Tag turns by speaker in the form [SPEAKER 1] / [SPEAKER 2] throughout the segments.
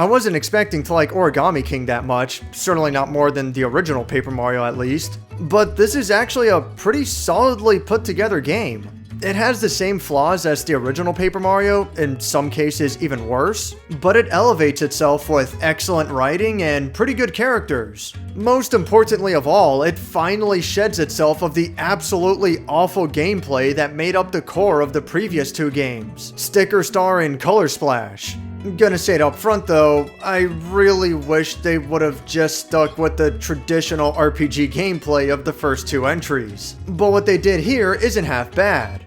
[SPEAKER 1] I wasn't expecting to like Origami King that much, certainly not more than the original Paper Mario at least, but this is actually a pretty solidly put together game. It has the same flaws as the original Paper Mario, in some cases even worse, but it elevates itself with excellent writing and pretty good characters. Most importantly of all, it finally sheds itself of the absolutely awful gameplay that made up the core of the previous two games, Sticker Star and Color Splash. Gonna say it up front though, I really wish they would have just stuck with the traditional RPG gameplay of the first two entries. But what they did here isn't half bad.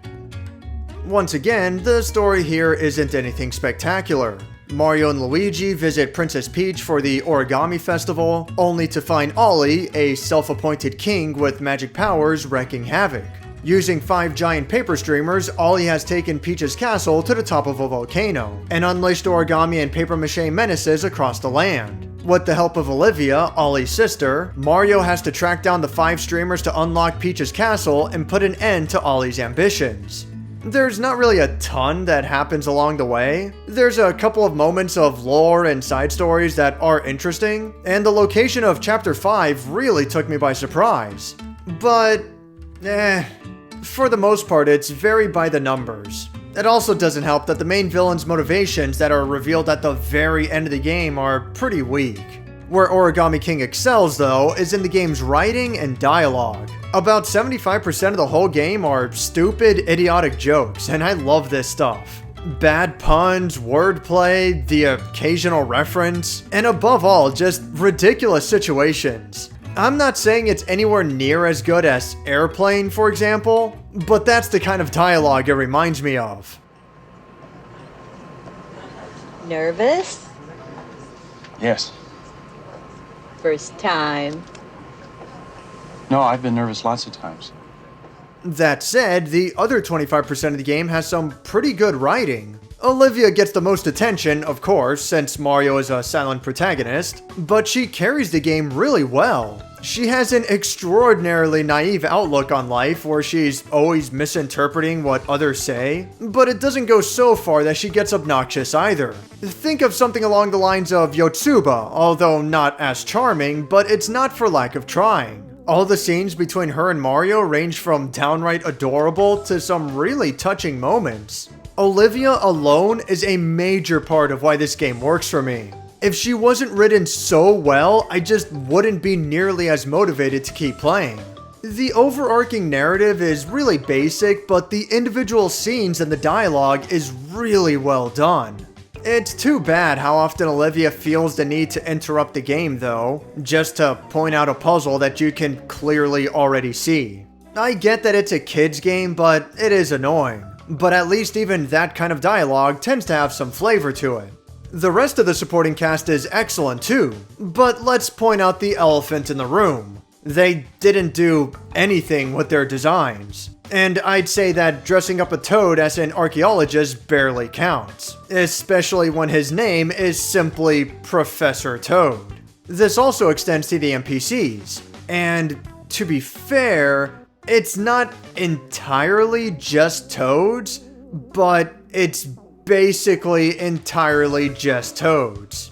[SPEAKER 1] Once again, the story here isn't anything spectacular. Mario and Luigi visit Princess Peach for the Origami Festival, only to find Ollie, a self-appointed king with magic powers, wreaking havoc. Using 5 giant paper streamers, Ollie has taken Peach's castle to the top of a volcano, and unleashed origami and papier-mâché menaces across the land. With the help of Olivia, Ollie's sister, Mario has to track down the 5 streamers to unlock Peach's castle and put an end to Ollie's ambitions. There's not really a ton that happens along the way. There's a couple of moments of lore and side stories that are interesting, and the location of Chapter 5 really took me by surprise. But, for the most part, it's very by the numbers. It also doesn't help that the main villain's motivations that are revealed at the very end of the game are pretty weak. Where Origami King excels, though, is in the game's writing and dialogue. About 75% of the whole game are stupid, idiotic jokes, and I love this stuff. Bad puns, wordplay, the occasional reference, and above all, just ridiculous situations. I'm not saying it's anywhere near as good as Airplane, for example, but that's the kind of dialogue it reminds me of.
[SPEAKER 2] Nervous?
[SPEAKER 3] Yes.
[SPEAKER 2] First time?
[SPEAKER 3] No, I've been nervous lots of times.
[SPEAKER 1] That said, the other 25% of the game has some pretty good writing. Olivia gets the most attention, of course, since Mario is a silent protagonist, but she carries the game really well. She has an extraordinarily naive outlook on life where she's always misinterpreting what others say, but it doesn't go so far that she gets obnoxious either. Think of something along the lines of Yotsuba, although not as charming, but it's not for lack of trying. All the scenes between her and Mario range from downright adorable to some really touching moments. Olivia alone is a major part of why this game works for me. If she wasn't written so well, I just wouldn't be nearly as motivated to keep playing. The overarching narrative is really basic, but the individual scenes and the dialogue is really well done. It's too bad how often Olivia feels the need to interrupt the game though, just to point out a puzzle that you can clearly already see. I get that it's a kid's game, but it is annoying. But at least even that kind of dialogue tends to have some flavor to it. The rest of the supporting cast is excellent too, but let's point out the elephant in the room. They didn't do anything with their designs. And I'd say that dressing up a Toad as an archaeologist barely counts, especially when his name is simply Professor Toad. This also extends to the NPCs, and to be fair, it's not entirely just Toads, but it's basically entirely just Toads.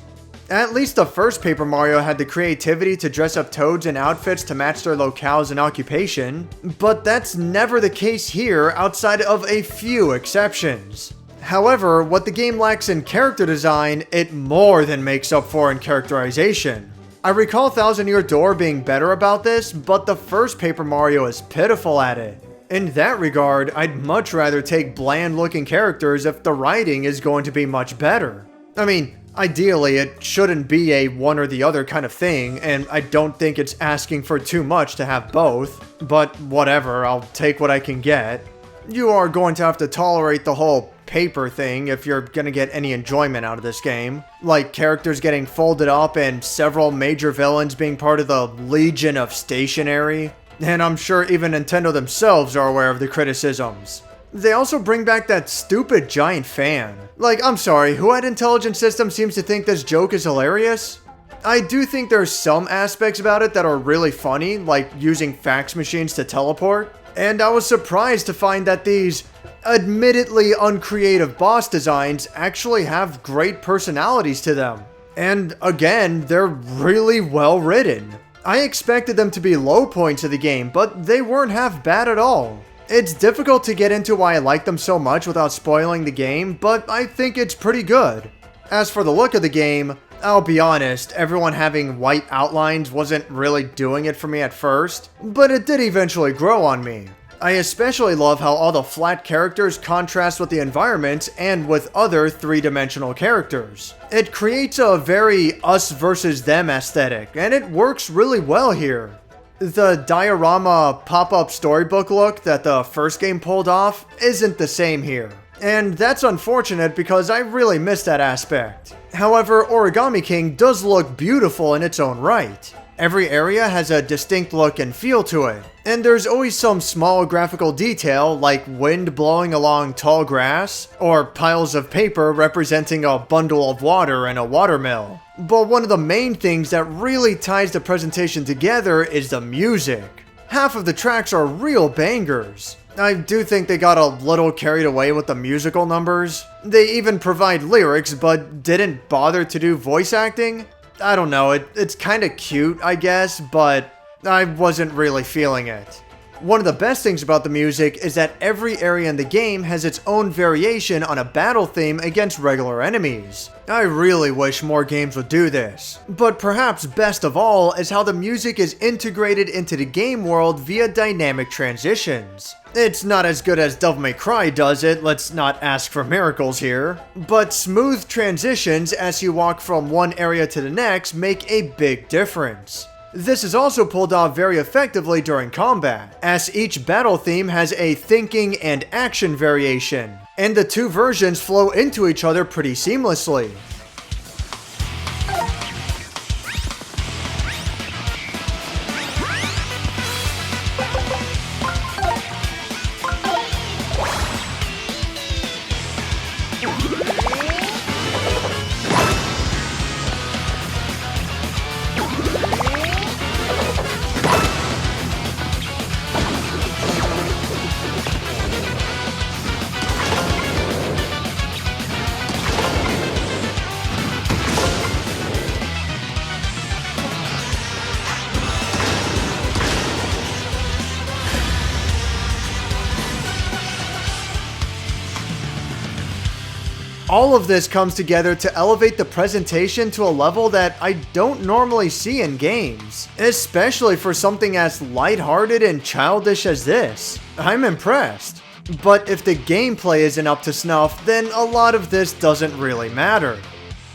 [SPEAKER 1] At least the first Paper Mario had the creativity to dress up Toads in outfits to match their locales and occupation, but that's never the case here outside of a few exceptions. However, what the game lacks in character design, it more than makes up for in characterization. I recall Thousand Year Door being better about this, but the first Paper Mario is pitiful at it. In that regard, I'd much rather take bland-looking characters if the writing is going to be much better. I mean, ideally, it shouldn't be a one or the other kind of thing, and I don't think it's asking for too much to have both, but whatever, I'll take what I can get. You are going to have to tolerate the whole paper thing if you're gonna get any enjoyment out of this game. Like characters getting folded up and several major villains being part of the Legion of Stationery. And I'm sure even Nintendo themselves are aware of the criticisms. They also bring back that stupid giant fan. Like, I'm sorry, who at Intelligent Systems seems to think this joke is hilarious? I do think there's some aspects about it that are really funny, like using fax machines to teleport. And I was surprised to find that these admittedly uncreative boss designs actually have great personalities to them. And again, they're really well written. I expected them to be low points of the game, but they weren't half bad at all. It's difficult to get into why I like them so much without spoiling the game, but I think it's pretty good. As for the look of the game, I'll be honest, everyone having white outlines wasn't really doing it for me at first, but it did eventually grow on me. I especially love how all the flat characters contrast with the environment and with other three-dimensional characters. It creates a very us versus them aesthetic, and it works really well here. The diorama pop-up storybook look that the first game pulled off isn't the same here. And that's unfortunate because I really miss that aspect. However, Origami King does look beautiful in its own right. Every area has a distinct look and feel to it, and there's always some small graphical detail like wind blowing along tall grass, or piles of paper representing a bundle of water in a watermill. But one of the main things that really ties the presentation together is the music. Half of the tracks are real bangers. I do think they got a little carried away with the musical numbers. They even provide lyrics but didn't bother to do voice acting. I don't know, it's kinda cute, I guess, but I wasn't really feeling it. One of the best things about the music is that every area in the game has its own variation on a battle theme against regular enemies. I really wish more games would do this. But perhaps best of all is how the music is integrated into the game world via dynamic transitions. It's not as good as Devil May Cry does it, let's not ask for miracles here, but smooth transitions as you walk from one area to the next make a big difference. This is also pulled off very effectively during combat, as each battle theme has a thinking and action variation, and the two versions flow into each other pretty seamlessly. All of this comes together to elevate the presentation to a level that I don't normally see in games, especially for something as lighthearted and childish as this. I'm impressed. But if the gameplay isn't up to snuff, then a lot of this doesn't really matter.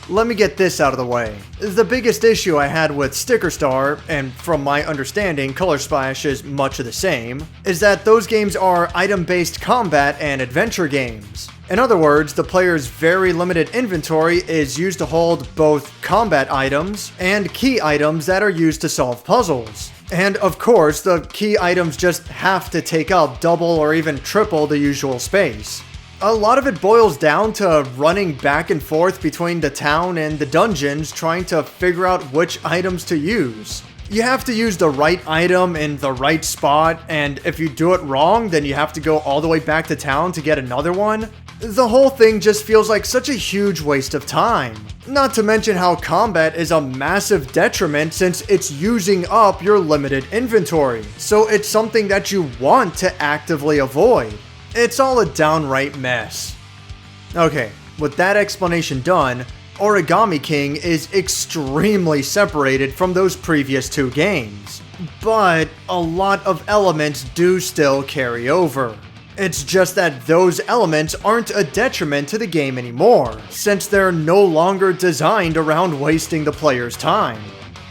[SPEAKER 1] Let me get this out of the way. The biggest issue I had with Sticker Star, and from my understanding Color Splash is much of the same, is that those games are item-based combat and adventure games. In other words, the player's very limited inventory is used to hold both combat items and key items that are used to solve puzzles. And of course, the key items just have to take up double or even triple the usual space. A lot of it boils down to running back and forth between the town and the dungeons trying to figure out which items to use. You have to use the right item in the right spot, and if you do it wrong, then you have to go all the way back to town to get another one. The whole thing just feels like such a huge waste of time. Not to mention how combat is a massive detriment since it's using up your limited inventory, so it's something that you want to actively avoid. It's all a downright mess. Okay, with that explanation done, Origami King is extremely separated from those previous two games, but a lot of elements do still carry over. It's just that those elements aren't a detriment to the game anymore, since they're no longer designed around wasting the player's time.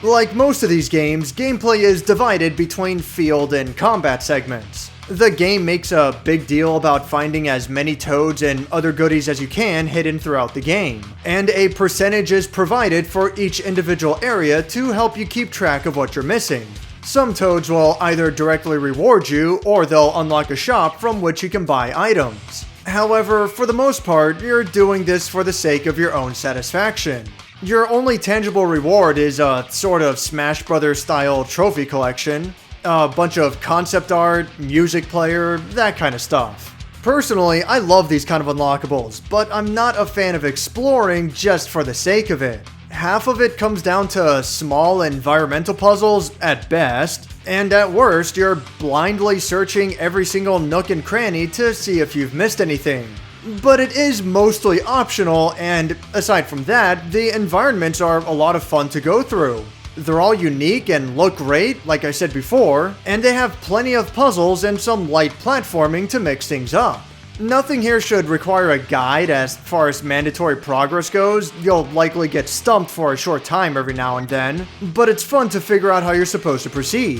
[SPEAKER 1] Like most of these games, gameplay is divided between field and combat segments. The game makes a big deal about finding as many toads and other goodies as you can hidden throughout the game, and a percentage is provided for each individual area to help you keep track of what you're missing. Some toads will either directly reward you, or they'll unlock a shop from which you can buy items. However, for the most part, you're doing this for the sake of your own satisfaction. Your only tangible reward is a sort of Smash Brothers style trophy collection, a bunch of concept art, music player, that kind of stuff. Personally, I love these kind of unlockables, but I'm not a fan of exploring just for the sake of it. half of it comes down to small environmental puzzles at best, and at worst, you're blindly searching every single nook and cranny to see if you've missed anything. But it is mostly optional, and aside from that, the environments are a lot of fun to go through. They're all unique and look great, like I said before, and they have plenty of puzzles and some light platforming to mix things up. Nothing here should require a guide as far as mandatory progress goes. You'll likely get stumped for a short time every now and then, but it's fun to figure out how you're supposed to proceed.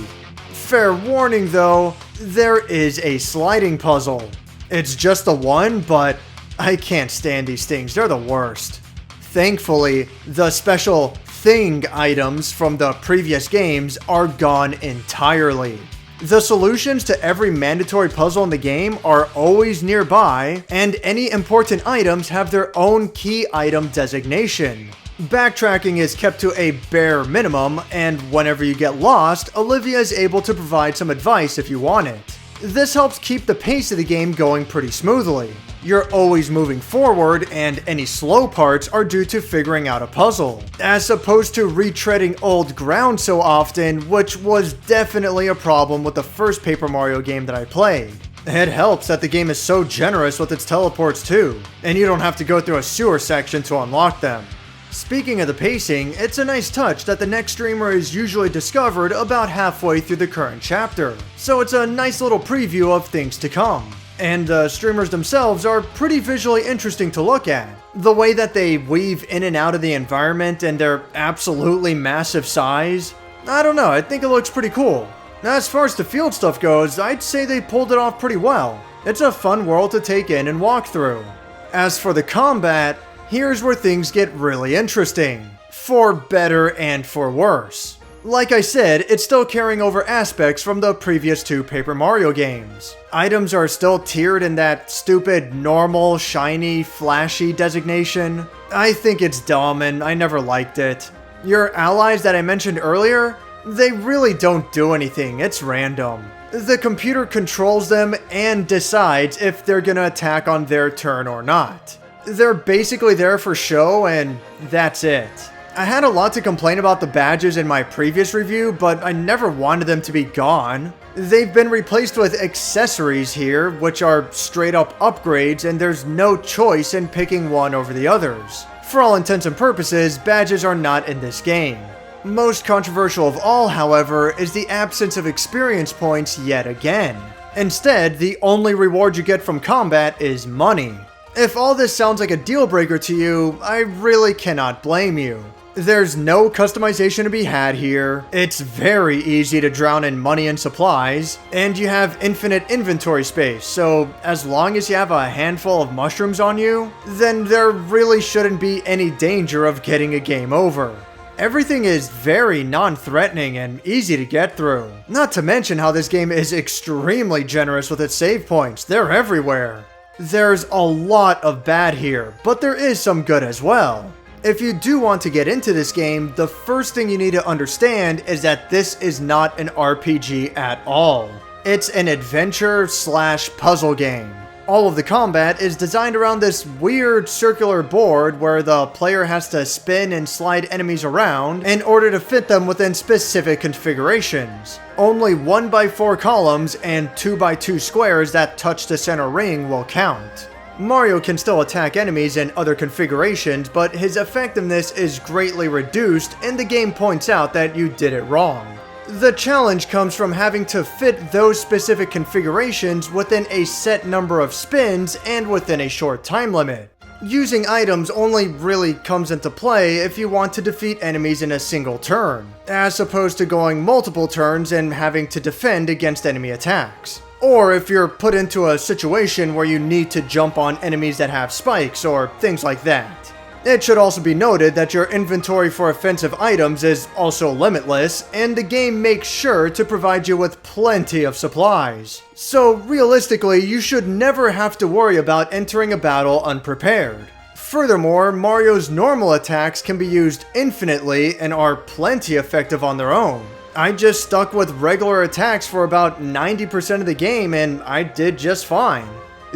[SPEAKER 1] Fair warning though, there is a sliding puzzle. It's just the one, but I can't stand these things, they're the worst. Thankfully, the special thing items from the previous games are gone entirely. The solutions to every mandatory puzzle in the game are always nearby, and any important items have their own key item designation. Backtracking is kept to a bare minimum, and whenever you get lost, Olivia is able to provide some advice if you want it. This helps keep the pace of the game going pretty smoothly. You're always moving forward, and any slow parts are due to figuring out a puzzle, as opposed to retreading old ground so often, which was definitely a problem with the first Paper Mario game that I played. It helps that the game is so generous with its teleports too, and you don't have to go through a sewer section to unlock them. Speaking of the pacing, it's a nice touch that the next streamer is usually discovered about halfway through the current chapter, so it's a nice little preview of things to come. And the streamers themselves are pretty visually interesting to look at. The way that they weave in and out of the environment and their absolutely massive size, I don't know, I think it looks pretty cool. As far as the field stuff goes, I'd say they pulled it off pretty well. It's a fun world to take in and walk through. As for the combat, here's where things get really interesting. For better and for worse. Like I said, it's still carrying over aspects from the previous two Paper Mario games. Items are still tiered in that stupid, normal, shiny, flashy designation. I think it's dumb and I never liked it. Your allies that I mentioned earlier, they really don't do anything, it's random. The computer controls them and decides if they're gonna attack on their turn or not. They're basically there for show and that's it. I had a lot to complain about the badges in my previous review, but I never wanted them to be gone. They've been replaced with accessories here, which are straight up upgrades, and there's no choice in picking one over the others. For all intents and purposes, badges are not in this game. Most controversial of all, however, is the absence of experience points yet again. Instead, the only reward you get from combat is money. If all this sounds like a deal breaker to you, I really cannot blame you. There's no customization to be had here, it's very easy to drown in money and supplies, and you have infinite inventory space, so as long as you have a handful of mushrooms on you, then there really shouldn't be any danger of getting a game over. Everything is very non-threatening and easy to get through. Not to mention how this game is extremely generous with its save points, they're everywhere. There's a lot of bad here, but there is some good as well. If you do want to get into this game, the first thing you need to understand is that this is not an RPG at all. It's an adventure/puzzle game. All of the combat is designed around this weird circular board where the player has to spin and slide enemies around in order to fit them within specific configurations. Only 1x4 columns and 2x2 squares that touch the center ring will count. Mario can still attack enemies in other configurations, but his effectiveness is greatly reduced and the game points out that you did it wrong. The challenge comes from having to fit those specific configurations within a set number of spins and within a short time limit. Using items only really comes into play if you want to defeat enemies in a single turn, as opposed to going multiple turns and having to defend against enemy attacks. Or if you're put into a situation where you need to jump on enemies that have spikes or things like that. It should also be noted that your inventory for offensive items is also limitless, and the game makes sure to provide you with plenty of supplies. So realistically, you should never have to worry about entering a battle unprepared. Furthermore, Mario's normal attacks can be used infinitely and are plenty effective on their own. I just stuck with regular attacks for about 90% of the game and I did just fine.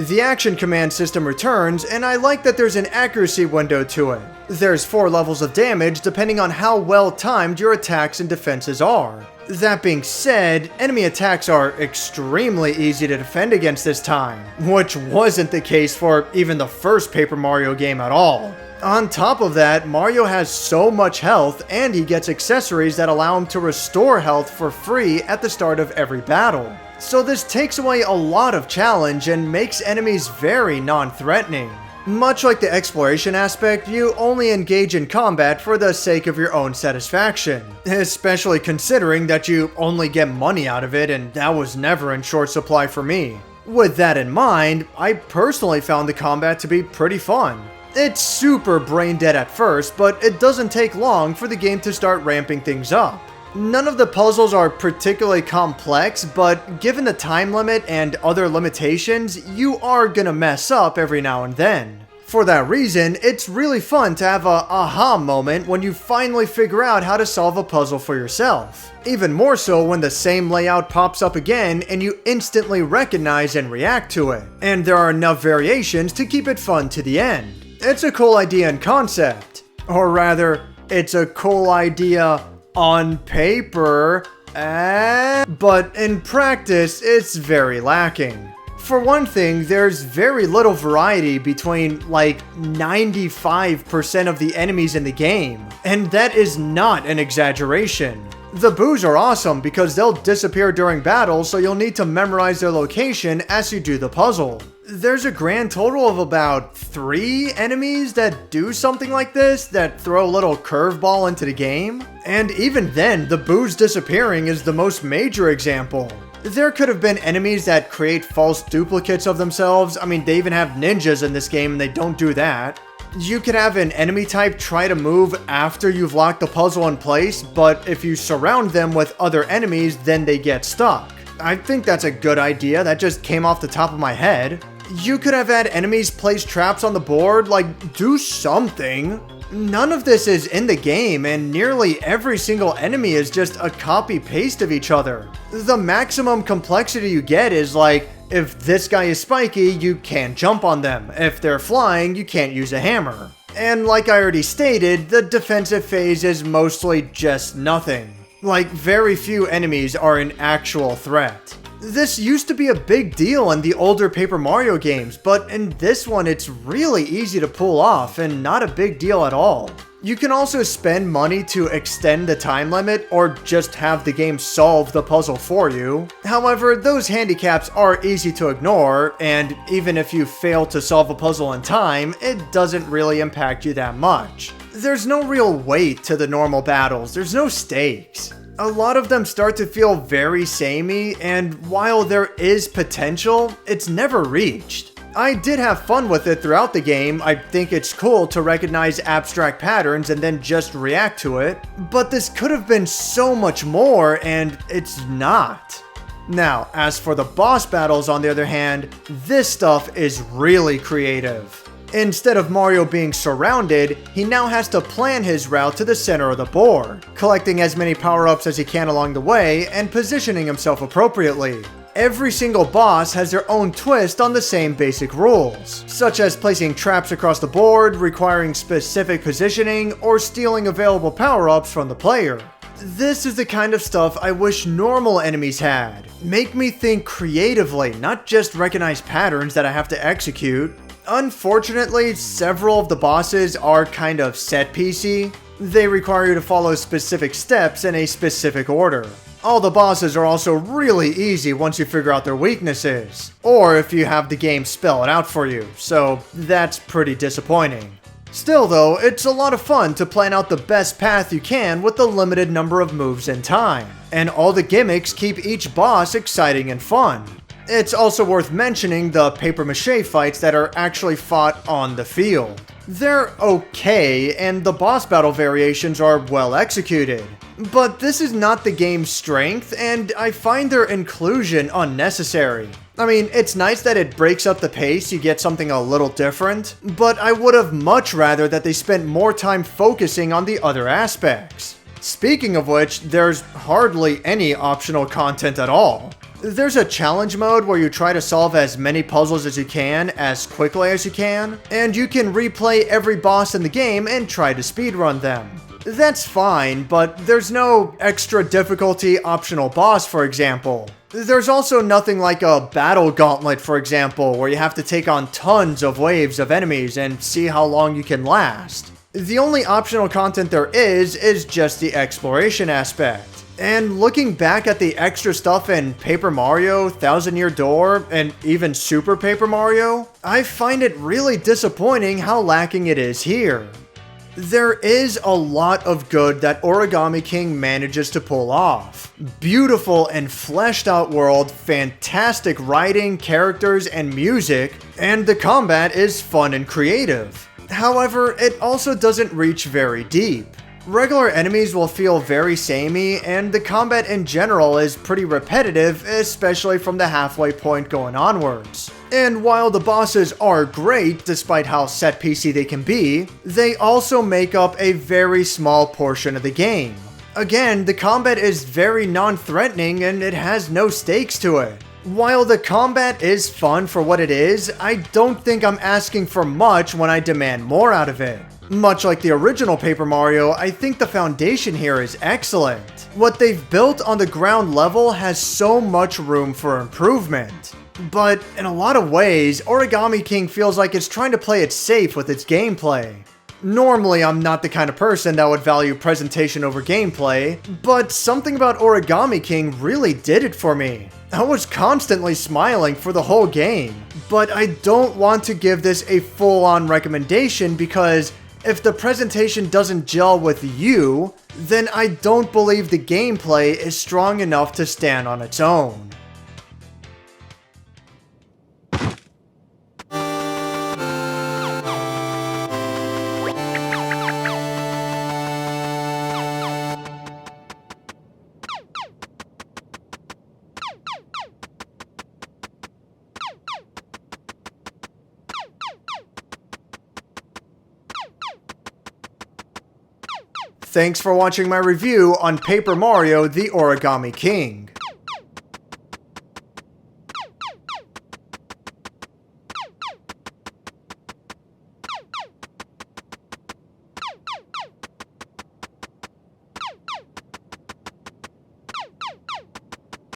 [SPEAKER 1] The action command system returns, and I like that there's an accuracy window to it. There's 4 levels of damage depending on how well timed your attacks and defenses are. That being said, enemy attacks are extremely easy to defend against this time, which wasn't the case for even the first Paper Mario game at all. On top of that, Mario has so much health, and he gets accessories that allow him to restore health for free at the start of every battle. So this takes away a lot of challenge and makes enemies very non-threatening. Much like the exploration aspect, you only engage in combat for the sake of your own satisfaction, especially considering that you only get money out of it, and that was never in short supply for me. With that in mind, I personally found the combat to be pretty fun. It's super brain dead at first, but it doesn't take long for the game to start ramping things up. None of the puzzles are particularly complex, but given the time limit and other limitations, you are gonna mess up every now and then. For that reason, it's really fun to have a aha moment when you finally figure out how to solve a puzzle for yourself. Even more so when the same layout pops up again and you instantly recognize and react to it, and there are enough variations to keep it fun to the end. It's a cool idea in concept, or rather, it's a cool idea on paper, but in practice, it's very lacking. For one thing, there's very little variety between like 95% of the enemies in the game, and that is not an exaggeration. The boos are awesome because they'll disappear during battle, so you'll need to memorize their location as you do the puzzle. There's a grand total of about 3 enemies that do something like this, that throw a little curveball into the game. And even then, the boos disappearing is the most major example. There could have been enemies that create false duplicates of themselves. I mean, they even have ninjas in this game and they don't do that. You could have an enemy type try to move after you've locked the puzzle in place, but if you surround them with other enemies, then they get stuck. I think that's a good idea, that just came off the top of my head. You could have had enemies place traps on the board, like, do something. None of this is in the game, and nearly every single enemy is just a copy-paste of each other. The maximum complexity you get is like, if this guy is spiky, you can't jump on them. If they're flying, you can't use a hammer. And like I already stated, the defensive phase is mostly just nothing. Like, very few enemies are an actual threat. This used to be a big deal in the older Paper Mario games, but in this one it's really easy to pull off and not a big deal at all. You can also spend money to extend the time limit or just have the game solve the puzzle for you. However, those handicaps are easy to ignore, and even if you fail to solve a puzzle in time, it doesn't really impact you that much. There's no real weight to the normal battles, there's no stakes. A lot of them start to feel very samey, and while there is potential, it's never reached. I did have fun with it throughout the game. I think it's cool to recognize abstract patterns and then just react to it, but this could have been so much more, and it's not. Now, as for the boss battles on the other hand, this stuff is really creative. Instead of Mario being surrounded, he now has to plan his route to the center of the board, collecting as many power-ups as he can along the way and positioning himself appropriately. Every single boss has their own twist on the same basic rules, such as placing traps across the board, requiring specific positioning, or stealing available power-ups from the player. This is the kind of stuff I wish normal enemies had. Make me think creatively, not just recognize patterns that I have to execute. Unfortunately, several of the bosses are kind of set-piecey. They require you to follow specific steps in a specific order. All the bosses are also really easy once you figure out their weaknesses, or if you have the game spell it out for you, so that's pretty disappointing. Still though, it's a lot of fun to plan out the best path you can with the limited number of moves and time, and all the gimmicks keep each boss exciting and fun. It's also worth mentioning the papier-mâché fights that are actually fought on the field. They're okay, and the boss battle variations are well executed. But this is not the game's strength, and I find their inclusion unnecessary. I mean, it's nice that it breaks up the pace, you get something a little different, but I would have much rather that they spent more time focusing on the other aspects. Speaking of which, there's hardly any optional content at all. There's a challenge mode where you try to solve as many puzzles as you can, as quickly as you can, and you can replay every boss in the game and try to speedrun them. That's fine, but there's no extra difficulty optional boss, for example. There's also nothing like a battle gauntlet, for example, where you have to take on tons of waves of enemies and see how long you can last. The only optional content there is just the exploration aspect. And looking back at the extra stuff in Paper Mario, Thousand Year Door, and even Super Paper Mario, I find it really disappointing how lacking it is here. There is a lot of good that Origami King manages to pull off. Beautiful and fleshed out world, fantastic writing, characters, and music, and the combat is fun and creative. However, it also doesn't reach very deep. Regular enemies will feel very samey, and the combat in general is pretty repetitive, especially from the halfway point going onwards. And while the bosses are great, despite how set piecey they can be, they also make up a very small portion of the game. Again, the combat is very non-threatening and it has no stakes to it. While the combat is fun for what it is, I don't think I'm asking for much when I demand more out of it. Much like the original Paper Mario, I think the foundation here is excellent. What they've built on the ground level has so much room for improvement. But in a lot of ways, Origami King feels like it's trying to play it safe with its gameplay. Normally, I'm not the kind of person that would value presentation over gameplay, but something about Origami King really did it for me. I was constantly smiling for the whole game, but I don't want to give this a full-on recommendation because if the presentation doesn't gel with you, then I don't believe the gameplay is strong enough to stand on its own. Thanks for watching my review on Paper Mario: The Origami King.